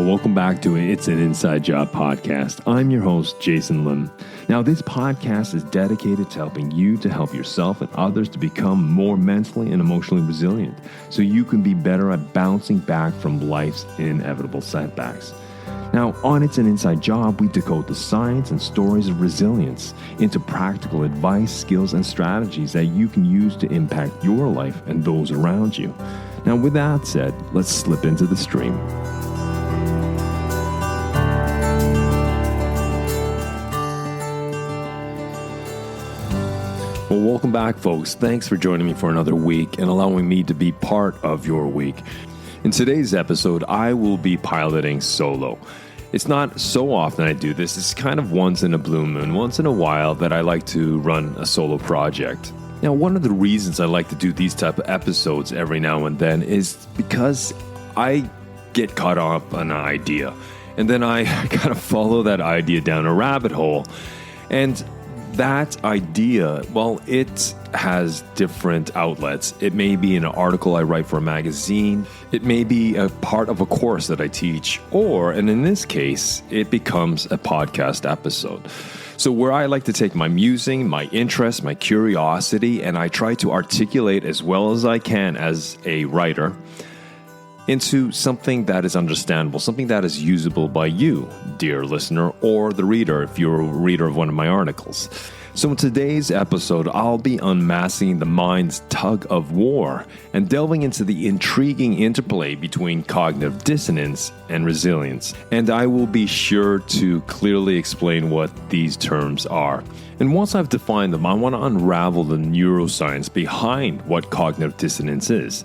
Well, welcome back to It's an Inside Job podcast. I'm your host, Jason Lim. Now, this podcast is dedicated to helping you to help yourself and others to become more mentally and emotionally resilient so you can be better at bouncing back from life's inevitable setbacks. Now, on It's an Inside Job, we decode the science and stories of resilience into practical advice, skills, and strategies that you can use to impact your life and those around you. Now, with that said, let's slip into the stream. Well, welcome back, folks. Thanks for joining me for another week and allowing me to be part of your week. In today's episode, I will be piloting solo. It's not so often I do this. It's kind of once in a blue moon, once in a while that I like to run a solo project. Now, one of the reasons I like to do these type of episodes every now and then is because I get caught up on an idea, and then I kind of follow that idea down a rabbit hole. And that idea, well, it has different outlets. It may be an article I write for a magazine. It may be a part of a course that I teach, or, and in this case, it becomes a podcast episode. So where I like to take my musing, my interest, my curiosity, and I try to articulate as well as I can as a writer into something that is understandable, something that is usable by you, dear listener, or the reader, if you're a reader of one of my articles. So in today's episode, I'll be unmasking the mind's tug-of-war and delving into the intriguing interplay between cognitive dissonance and resilience. And I will be sure to clearly explain what these terms are. And once I've defined them, I want to unravel the neuroscience behind what cognitive dissonance is.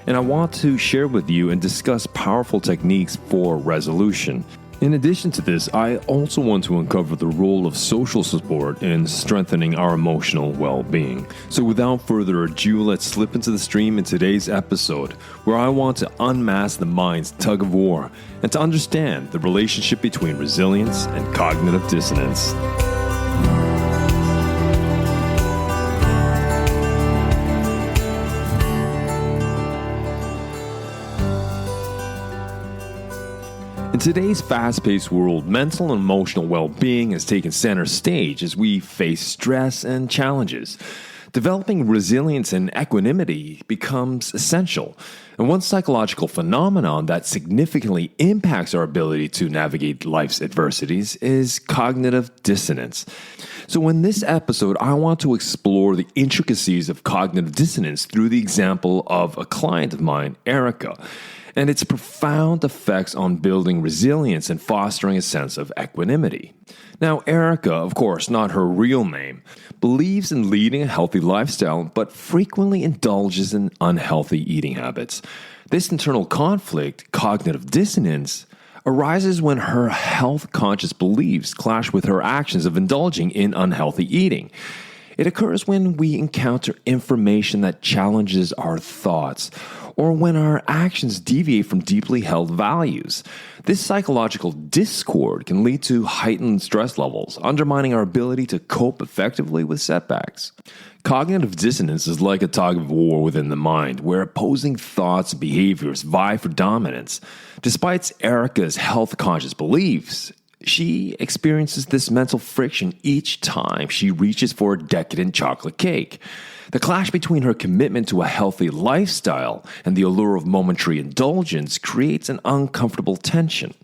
And I want to share with you and discuss powerful techniques for resolution. In addition to this, I also want to uncover the role of social support in strengthening our emotional well-being. So without further ado, let's slip into the stream in today's episode, where I want to unmask the mind's tug-of-war and to understand the relationship between resilience and cognitive dissonance. In today's fast-paced world, mental and emotional well-being has taken center stage as we face stress and challenges. Developing resilience and equanimity becomes essential. And one psychological phenomenon that significantly impacts our ability to navigate life's adversities is cognitive dissonance. So in this episode, I want to explore the intricacies of cognitive dissonance through the example of a client of mine, Erika, and its profound effects on building resilience and fostering a sense of equanimity. Now, Erika, of course, not her real name, believes in leading a healthy lifestyle, but frequently indulges in unhealthy eating habits. This internal conflict, cognitive dissonance, arises when her health-conscious beliefs clash with her actions of indulging in unhealthy eating. It occurs when we encounter information that challenges our thoughts, or when our actions deviate from deeply held values. This psychological discord can lead to heightened stress levels, undermining our ability to cope effectively with setbacks. Cognitive dissonance is like a tug-of-war within the mind, where opposing thoughts and behaviors vie for dominance. Despite Erika's health-conscious beliefs, she experiences this mental friction each time she reaches for a decadent chocolate cake. The clash between her commitment to a healthy lifestyle and the allure of momentary indulgence creates an uncomfortable tension.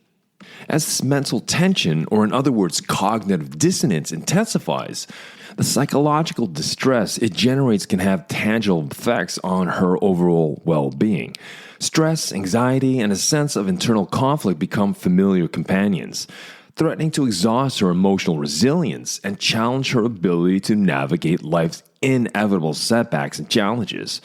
As this mental tension, or in other words, cognitive dissonance, intensifies, the psychological distress it generates can have tangible effects on her overall well-being. Stress, anxiety, and a sense of internal conflict become familiar companions, threatening to exhaust her emotional resilience and challenge her ability to navigate life's inevitable setbacks and challenges.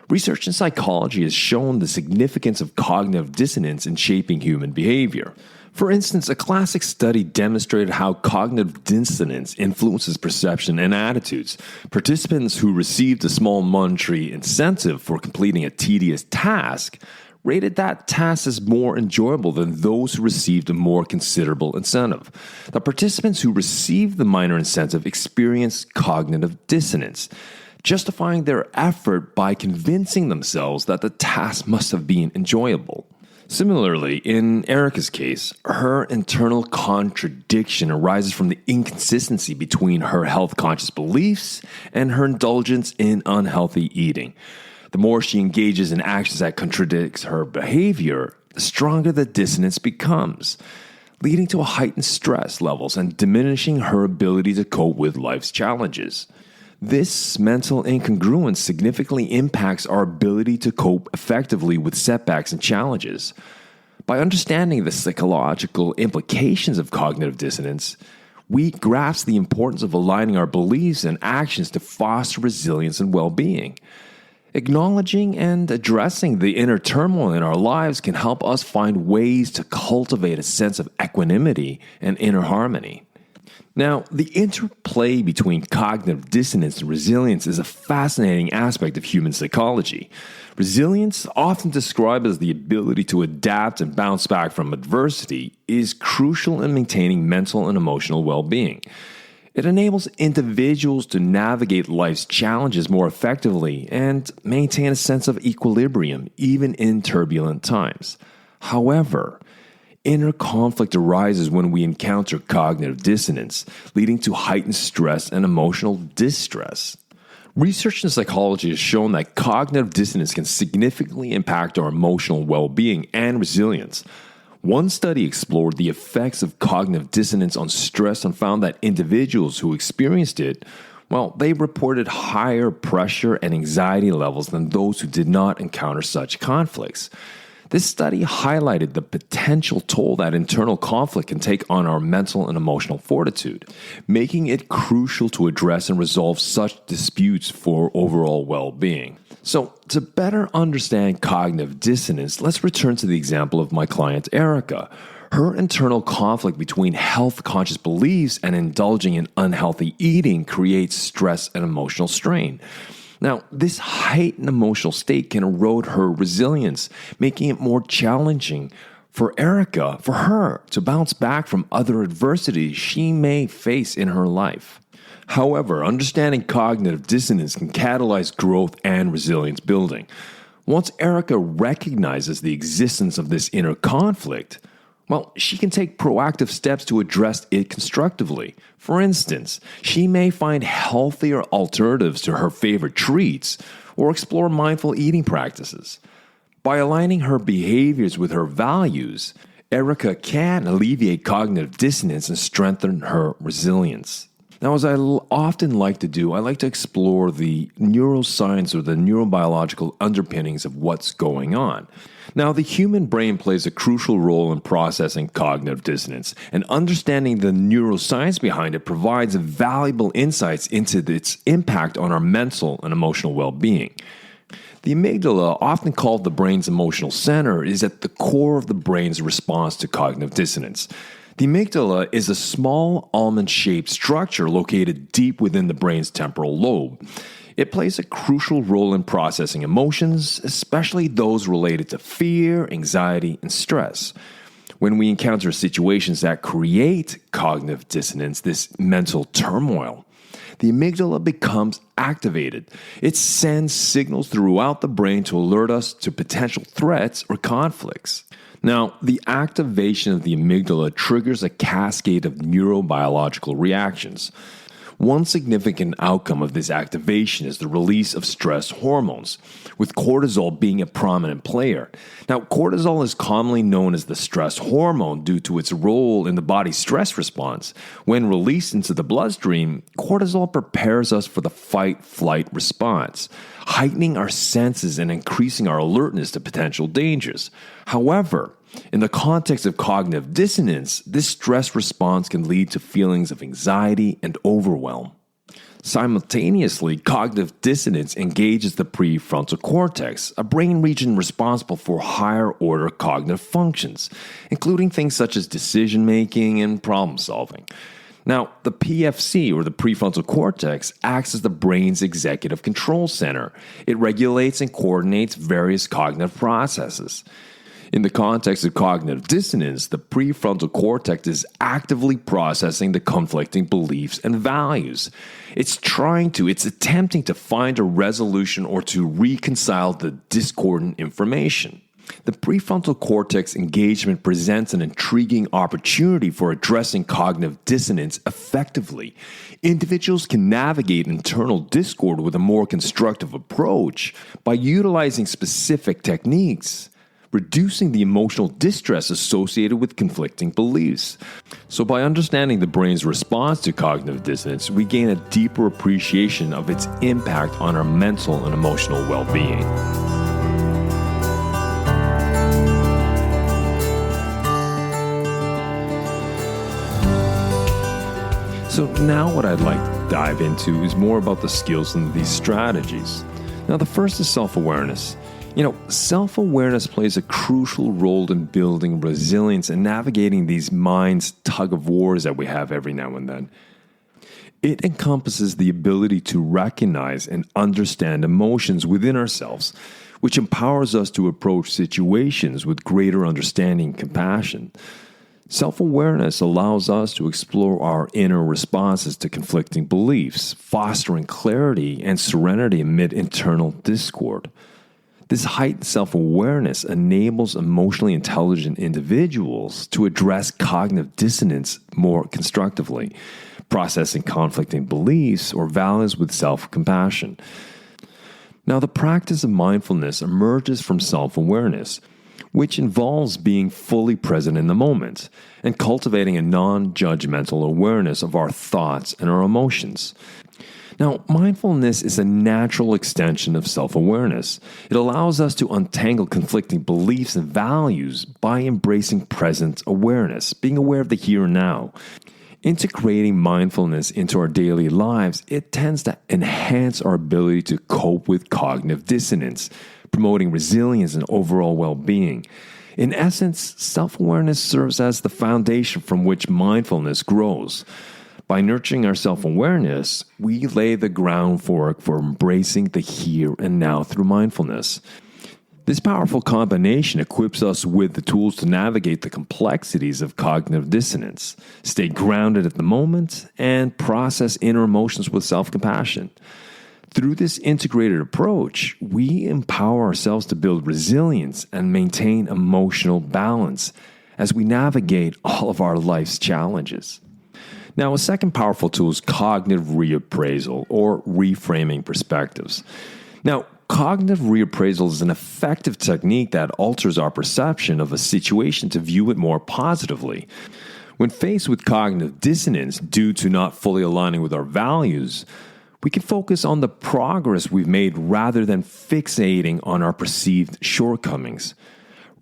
Research in psychology has shown the significance of cognitive dissonance in shaping human behavior. For instance, a classic study demonstrated how cognitive dissonance influences perception and attitudes. Participants who received a small monetary incentive for completing a tedious task rated that task as more enjoyable than those who received a more considerable incentive. The participants who received the minor incentive experienced cognitive dissonance, justifying their effort by convincing themselves that the task must have been enjoyable. Similarly, in Erika's case, her internal contradiction arises from the inconsistency between her health-conscious beliefs and her indulgence in unhealthy eating. The more she engages in actions that contradicts her behavior, the stronger the dissonance becomes, leading to a heightened stress levels and diminishing her ability to cope with life's challenges. This mental incongruence significantly impacts our ability to cope effectively with setbacks and challenges. By understanding the psychological implications of cognitive dissonance, we grasp the importance of aligning our beliefs and actions to foster resilience and well-being. Acknowledging and addressing the inner turmoil in our lives can help us find ways to cultivate a sense of equanimity and inner harmony. Now, the interplay between cognitive dissonance and resilience is a fascinating aspect of human psychology. Resilience, often described as the ability to adapt and bounce back from adversity, is crucial in maintaining mental and emotional well-being. It enables individuals to navigate life's challenges more effectively and maintain a sense of equilibrium even in turbulent times. However, inner conflict arises when we encounter cognitive dissonance, leading to heightened stress and emotional distress. Research in psychology has shown that cognitive dissonance can significantly impact our emotional well-being and resilience. One study explored the effects of cognitive dissonance on stress and found that individuals who experienced it, they reported higher pressure and anxiety levels than those who did not encounter such conflicts. This study highlighted the potential toll that internal conflict can take on our mental and emotional fortitude, making it crucial to address and resolve such disputes for overall well-being. So, to better understand cognitive dissonance, let's return to the example of my client Erika. Her internal conflict between health-conscious beliefs and indulging in unhealthy eating creates stress and emotional strain. Now, this heightened emotional state can erode her resilience, making it more challenging for Erika, for her, to bounce back from other adversities she may face in her life. However, understanding cognitive dissonance can catalyze growth and resilience building. Once Erika recognizes the existence of this inner conflict, she can take proactive steps to address it constructively. For instance, she may find healthier alternatives to her favorite treats or explore mindful eating practices. By aligning her behaviors with her values, Erika can alleviate cognitive dissonance and strengthen her resilience. Now, as I often like to do, I like to explore the neuroscience or the neurobiological underpinnings of what's going on. Now, the human brain plays a crucial role in processing cognitive dissonance, and understanding the neuroscience behind it provides valuable insights into its impact on our mental and emotional well-being. The amygdala, often called the brain's emotional center, is at the core of the brain's response to cognitive dissonance. The amygdala is a small almond-shaped structure located deep within the brain's temporal lobe. It plays a crucial role in processing emotions, especially those related to fear, anxiety, and stress. When we encounter situations that create cognitive dissonance, this mental turmoil, the amygdala becomes activated. It sends signals throughout the brain to alert us to potential threats or conflicts. Now, the activation of the amygdala triggers a cascade of neurobiological reactions. One significant outcome of this activation is the release of stress hormones, with cortisol being a prominent player. Now, cortisol is commonly known as the stress hormone due to its role in the body's stress response. When released into the bloodstream, cortisol prepares us for the fight-flight response, heightening our senses and increasing our alertness to potential dangers. However, in the context of cognitive dissonance, this stress response can lead to feelings of anxiety and overwhelm. Simultaneously, cognitive dissonance engages the prefrontal cortex, a brain region responsible for higher-order cognitive functions, including things such as decision-making and problem-solving. Now, the PFC, or the prefrontal cortex, acts as the brain's executive control center. It regulates and coordinates various cognitive processes. In the context of cognitive dissonance, the prefrontal cortex is actively processing the conflicting beliefs and values. It's attempting to find a resolution or to reconcile the discordant information. The prefrontal cortex engagement presents an intriguing opportunity for addressing cognitive dissonance effectively. Individuals can navigate internal discord with a more constructive approach by utilizing specific techniques, reducing the emotional distress associated with conflicting beliefs. So by understanding the brain's response to cognitive dissonance, we gain a deeper appreciation of its impact on our mental and emotional well-being. So now what I'd like to dive into is more about the skills and these strategies. Now the first is self-awareness. Self-awareness plays a crucial role in building resilience and navigating these mind's tug-of-wars that we have every now and then. It encompasses the ability to recognize and understand emotions within ourselves, which empowers us to approach situations with greater understanding and compassion. Self-awareness allows us to explore our inner responses to conflicting beliefs, fostering clarity and serenity amid internal discord. This heightened self-awareness enables emotionally intelligent individuals to address cognitive dissonance more constructively, processing conflicting beliefs or values with self-compassion. Now, the practice of mindfulness emerges from self-awareness, which involves being fully present in the moment and cultivating a non-judgmental awareness of our thoughts and our emotions. Now, mindfulness is a natural extension of self-awareness. It allows us to untangle conflicting beliefs and values by embracing present awareness, being aware of the here and now. Integrating mindfulness into our daily lives, it tends to enhance our ability to cope with cognitive dissonance, promoting resilience and overall well-being. In essence, self-awareness serves as the foundation from which mindfulness grows. By nurturing our self-awareness, we lay the groundwork for embracing the here and now through mindfulness. This powerful combination equips us with the tools to navigate the complexities of cognitive dissonance, stay grounded at the moment, and process inner emotions with self-compassion. Through this integrated approach, we empower ourselves to build resilience and maintain emotional balance as we navigate all of our life's challenges. Now, a second powerful tool is cognitive reappraisal or reframing perspectives. Now, cognitive reappraisal is an effective technique that alters our perception of a situation to view it more positively. When faced with cognitive dissonance due to not fully aligning with our values, we can focus on the progress we've made rather than fixating on our perceived shortcomings.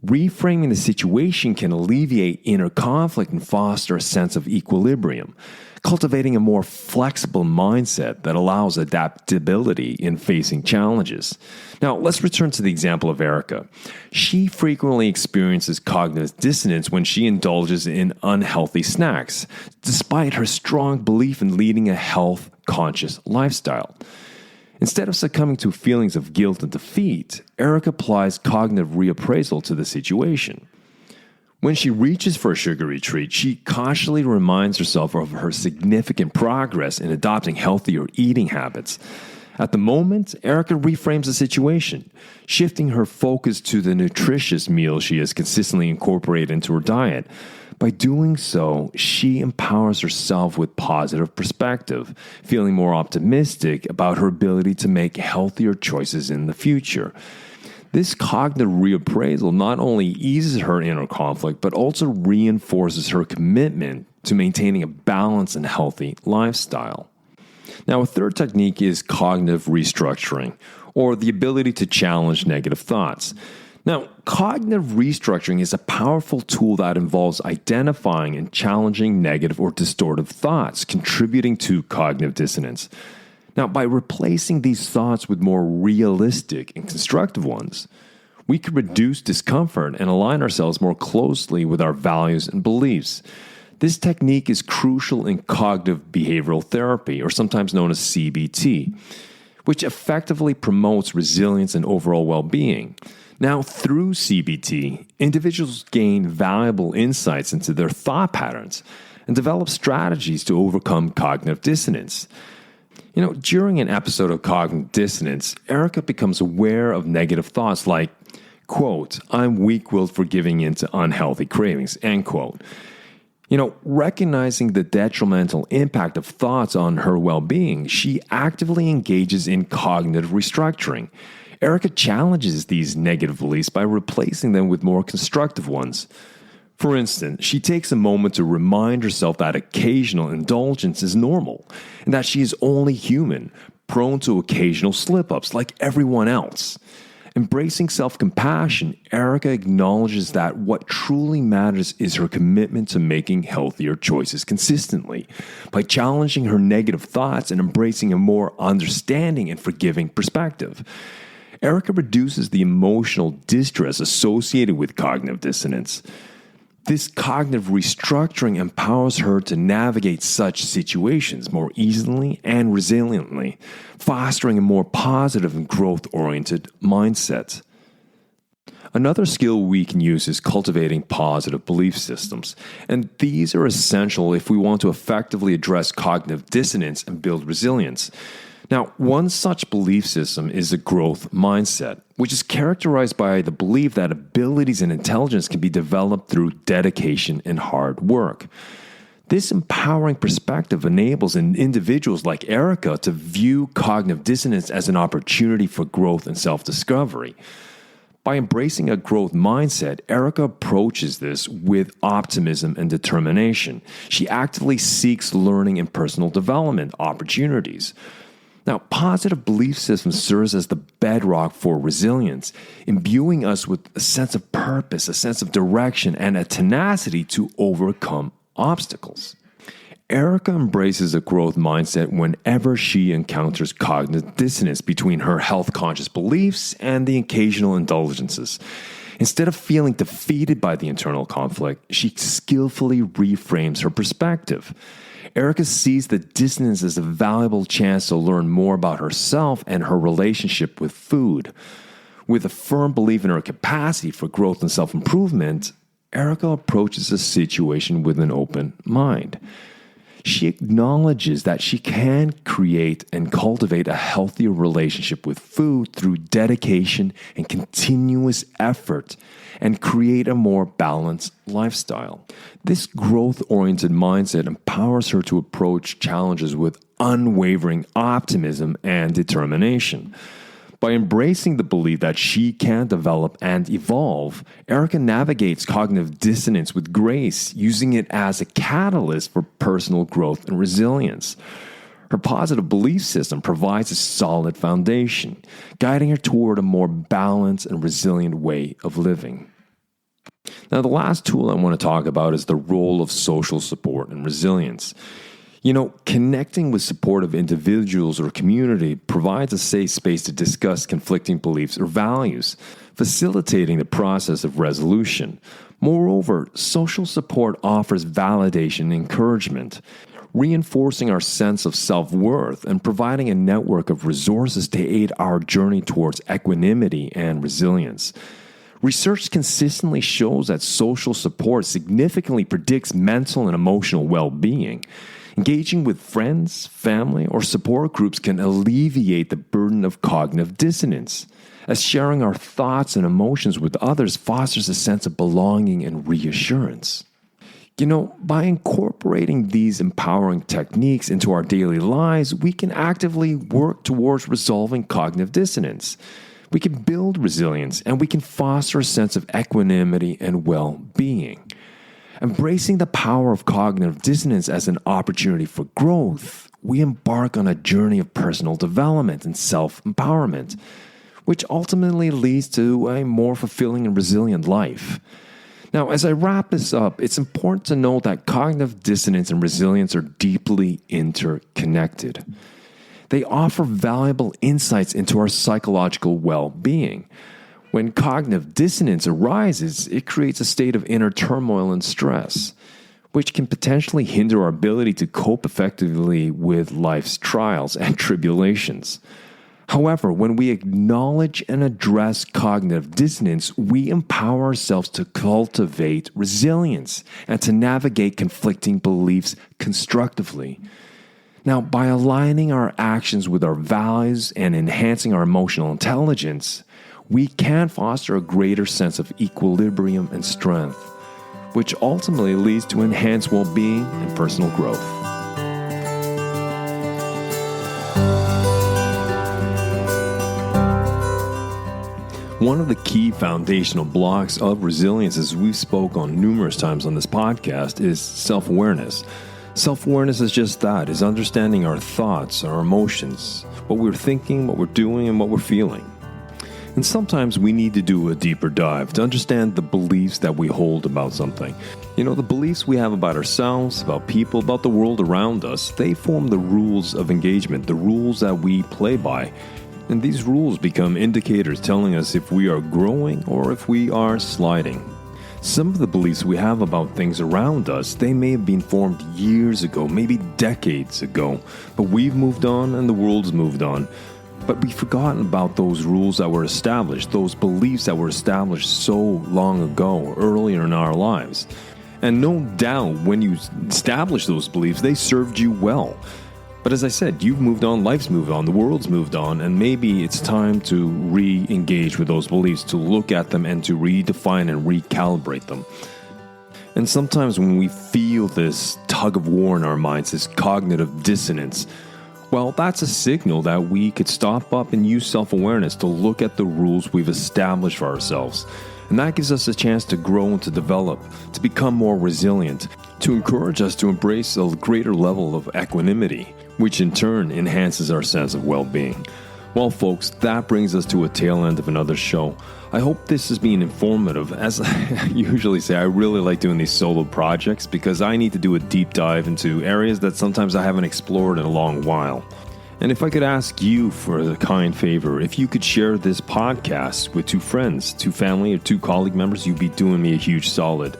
Reframing the situation can alleviate inner conflict and foster a sense of equilibrium, cultivating a more flexible mindset that allows adaptability in facing challenges. Now, let's return to the example of Erika. She frequently experiences cognitive dissonance when she indulges in unhealthy snacks, despite her strong belief in leading a health-conscious lifestyle. Instead of succumbing to feelings of guilt and defeat, Erika applies cognitive reappraisal to the situation. When she reaches for a sugary treat, she cautiously reminds herself of her significant progress in adopting healthier eating habits. At the moment, Erika reframes the situation, shifting her focus to the nutritious meal she has consistently incorporated into her diet. By doing so, she empowers herself with positive perspective, feeling more optimistic about her ability to make healthier choices in the future. This cognitive reappraisal not only eases her inner conflict, but also reinforces her commitment to maintaining a balanced and healthy lifestyle. Now, a third technique is cognitive restructuring, or the ability to challenge negative thoughts. Now, cognitive restructuring is a powerful tool that involves identifying and challenging negative or distortive thoughts, contributing to cognitive dissonance. Now, by replacing these thoughts with more realistic and constructive ones, we can reduce discomfort and align ourselves more closely with our values and beliefs. This technique is crucial in cognitive behavioral therapy, or sometimes known as CBT, which effectively promotes resilience and overall well-being. Now, through CBT, individuals gain valuable insights into their thought patterns and develop strategies to overcome cognitive dissonance. During an episode of cognitive dissonance, Erika becomes aware of negative thoughts like, quote, I'm weak-willed for giving in to unhealthy cravings, end quote. Recognizing the detrimental impact of thoughts on her well-being, she actively engages in cognitive restructuring. Erika challenges these negative beliefs by replacing them with more constructive ones. For instance, she takes a moment to remind herself that occasional indulgence is normal and that she is only human, prone to occasional slip-ups like everyone else. Embracing self-compassion, Erika acknowledges that what truly matters is her commitment to making healthier choices consistently. By challenging her negative thoughts and embracing a more understanding and forgiving perspective, Erika reduces the emotional distress associated with cognitive dissonance. This cognitive restructuring empowers her to navigate such situations more easily and resiliently, fostering a more positive and growth-oriented mindset. Another skill we can use is cultivating positive belief systems, and these are essential if we want to effectively address cognitive dissonance and build resilience. Now, one such belief system is a growth mindset, which is characterized by the belief that abilities and intelligence can be developed through dedication and hard work. This empowering perspective enables individuals like Erika to view cognitive dissonance as an opportunity for growth and self-discovery. By embracing a growth mindset, Erika approaches this with optimism and determination. She actively seeks learning and personal development opportunities. Now, positive belief system serves as the bedrock for resilience, imbuing us with a sense of purpose, a sense of direction, and a tenacity to overcome obstacles. Erika embraces a growth mindset whenever she encounters cognitive dissonance between her health-conscious beliefs and the occasional indulgences. Instead of feeling defeated by the internal conflict, she skillfully reframes her perspective. Erika sees the dissonance as a valuable chance to learn more about herself and her relationship with food. With a firm belief in her capacity for growth and self-improvement, Erika approaches the situation with an open mind. She acknowledges that she can create and cultivate a healthier relationship with food through dedication and continuous effort, and create a more balanced lifestyle. This growth-oriented mindset empowers her to approach challenges with unwavering optimism and determination. By embracing the belief that she can develop and evolve, Erika navigates cognitive dissonance with grace, using it as a catalyst for personal growth and resilience. Her positive belief system provides a solid foundation, guiding her toward a more balanced and resilient way of living. Now, the last tool I want to talk about is the role of social support and resilience. Connecting with supportive individuals or community provides a safe space to discuss conflicting beliefs or values, facilitating the process of resolution. Moreover, social support offers validation and encouragement, reinforcing our sense of self-worth and providing a network of resources to aid our journey towards equanimity and resilience. Research consistently shows that social support significantly predicts mental and emotional well-being. Engaging with friends, family, or support groups can alleviate the burden of cognitive dissonance, as sharing our thoughts and emotions with others fosters a sense of belonging and reassurance. By incorporating these empowering techniques into our daily lives, we can actively work towards resolving cognitive dissonance. We can build resilience, and we can foster a sense of equanimity and well-being. Embracing the power of cognitive dissonance as an opportunity for growth, we embark on a journey of personal development and self-empowerment, which ultimately leads to a more fulfilling and resilient life. Now, as I wrap this up, it's important to note that cognitive dissonance and resilience are deeply interconnected. They offer valuable insights into our psychological well-being. When cognitive dissonance arises, it creates a state of inner turmoil and stress, which can potentially hinder our ability to cope effectively with life's trials and tribulations. However, when we acknowledge and address cognitive dissonance, we empower ourselves to cultivate resilience and to navigate conflicting beliefs constructively. Now, by aligning our actions with our values and enhancing our emotional intelligence, we can foster a greater sense of equilibrium and strength, which ultimately leads to enhanced well-being and personal growth. One of the key foundational blocks of resilience, as we've spoke on numerous times on this podcast, is self-awareness. Self-awareness is just that, is understanding our thoughts, our emotions, what we're thinking, what we're doing, and what we're feeling. And sometimes we need to do a deeper dive to understand the beliefs that we hold about something. You know, the beliefs we have about ourselves, about people, about the world around us, they form the rules of engagement, the rules that we play by. And these rules become indicators telling us if we are growing or if we are sliding. Some of the beliefs we have about things around us, they may have been formed years ago, maybe decades ago, but we've moved on and the world's moved on. But we've forgotten about those rules that were established, those beliefs that were established so long ago, earlier in our lives. And no doubt, when you establish those beliefs, they served you well. But as I said, you've moved on, life's moved on, the world's moved on, and maybe it's time to re-engage with those beliefs, to look at them and to redefine and recalibrate them. And sometimes when we feel this tug-of-war in our minds, this cognitive dissonance, well, that's a signal that we could stop up and use self-awareness to look at the rules we've established for ourselves. And that gives us a chance to grow and to develop, to become more resilient, to encourage us to embrace a greater level of equanimity, which in turn enhances our sense of well-being. Well, folks, that brings us to a tail end of another show. I hope this has been informative. As I usually say, I really like doing these solo projects because I need to do a deep dive into areas that sometimes I haven't explored in a long while. And if I could ask you for a kind favor, if you could share this podcast with 2 friends, 2 family, or 2 colleague members, you'd be doing me a huge solid.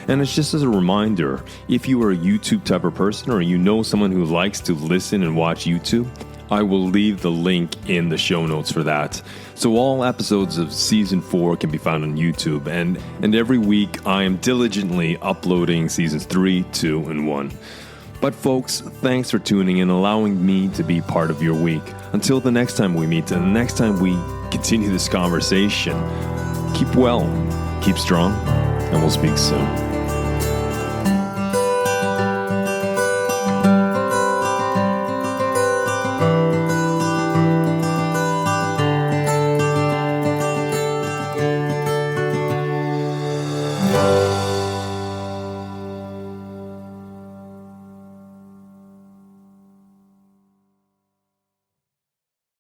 And it's just as a reminder, if you are a YouTube type of person or you know someone who likes to listen and watch YouTube, I will leave the link in the show notes for that. So all episodes of Season 4 can be found on YouTube, and every week I am diligently uploading Seasons 3, 2, and 1. But folks, thanks for tuning in and allowing me to be part of your week. Until the next time we meet and the next time we continue this conversation, keep well, keep strong, and we'll speak soon.